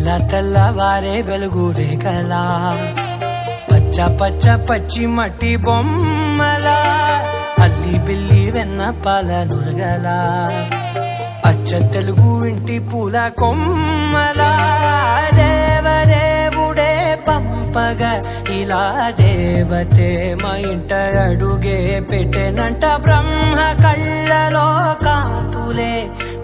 తెల్లవారే వెలుగు రేఖలా పచ్చ పచ్చ పచ్చి మట్టి బొమ్మలా అల్లి బిల్లి వెన్న పాల నురగలా అచ్చ తెలుగు ఇంటి పూల కొమ్మలా దేవదేవుడే పంపగా ఇలా దేవతే మా ఇంట అడుగే పెట్టెనంట బ్రహ్మ కళ్ళలో కాంతులే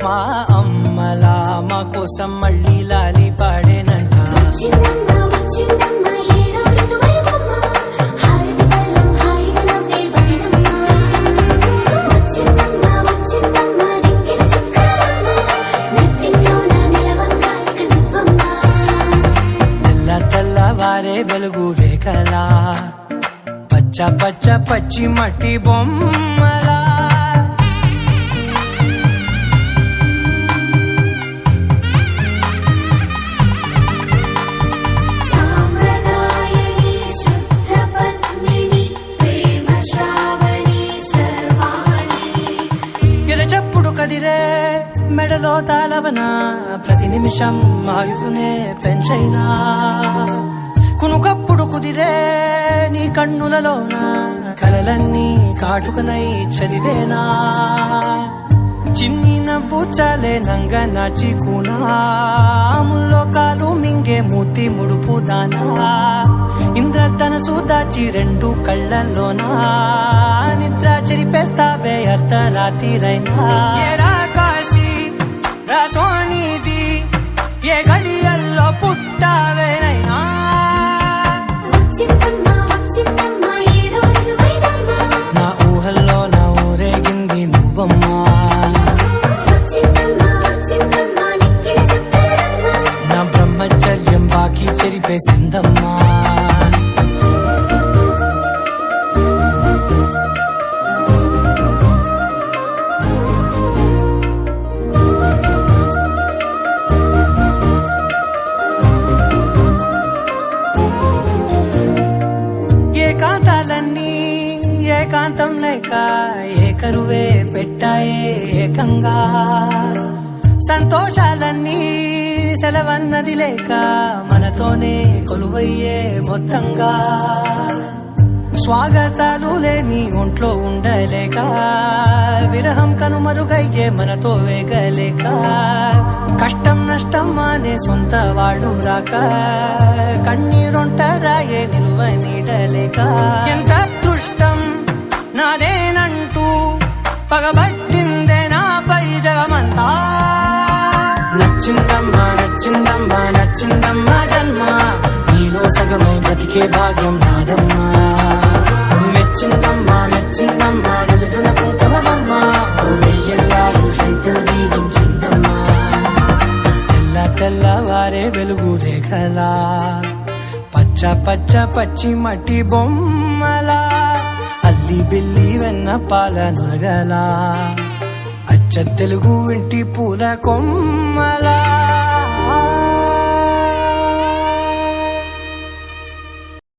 మా అమ్మలా మా కోసం మళ్ళీ లాలి పాడేనంట. తెల్లవారే వెలుగు రేఖలా పచ్చ పచ్చ పచ్చి మట్టి బొమ్మలా కదిరే మెడలో తాళవన ప్రతి నిమిషం ఆయుధునే పెంచైనా కునుకప్పుడు కుదిరే నీ కన్నులలోన కలలన్నీ కాటుకనై చదివేనా చిన్ని నవ్వు చాలే నంగ నాచి కూనాముల్లో కాలు మింగే మూతి ముడుపు దానా ఇంద్రధనసు దాచి రెండు కళ్ళల్లోనా నిద్ర చెరిపేస్తావే అర్ధరాత్రిరైనా కాశీ రాసోనిది ఏ గడియల్లో పుట్టావేనైనా నా ఊహల్లో నా ఊరేగింది నువ్వమ్మా నా బ్రహ్మచర్యం బాకీ చెరిపేసిందమ్మా. ఏకాంతాలన్నీ ఏకాంతం లేక ఏకరువే పెట్టాయే ఏకంగా సంతోషాలన్నీ సెలవన్నది లేక మనతోనే కొలువయ్యే మొత్తంగా స్వాగతాలు లేని ఒంట్లో ఉండలేక విరహం కనుమరుగయ్యే మనతో వేగలేక కష్టం నష్టం అనే సొంత వాళ్ళు రాక కన్నీరొంటరాయే నిలువ నీడలేక ఎంత అదృష్టం నాదేనంటూ పగబట్టిందే నాపై జగమంతా నచ్చిందమ్మా నచ్చిందమ్మా నచ్చిందమ్మా జన్మ నీలో సగమై బ్రతికే భాగ్యం నాదమ్మా మెచ్చిందమ్మా మెచ్చిందమ్మా నిలుతున్న కుంకుమమ్మా వెయ్యల్లాలు శంకులు దీవించిందమ్మా. తెల్లవారే వెలుగు రేఖలా పచ్చ పచ్చ పచ్చి మట్టి బొమ్మలా అల్లి బిల్లి వెన్న పాల నురగలా అచ్చ తెలుగు ఇంటి పూల కొమ్మలా